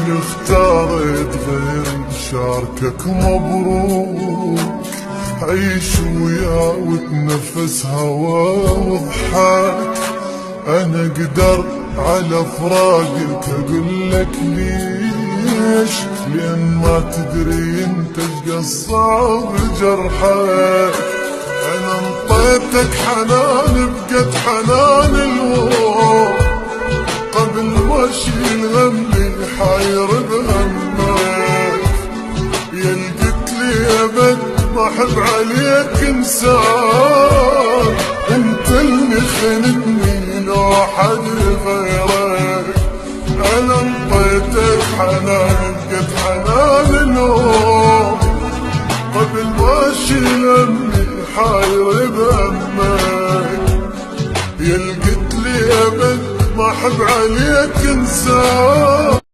اللي اختاريت غير شاركك مبروك، عيش وياه وتنفس هوا وضحك. انا قدرت على فراقك اقول لك ليش، لان ما تدري انت ايش قصر جرحك. انا انطيتك حنان بقد حنان الوم، قبل ما اشيل همي حاير بهمك. يا قلت لي ابد ما احب عليك انسان، انت اللي خنتني لو حد غيرك. انا انطيتك حنان قد حنان النوم، قبل ما اشيل همي حاير بهمك. يا قلت لي ابد ما احب عليك انسان.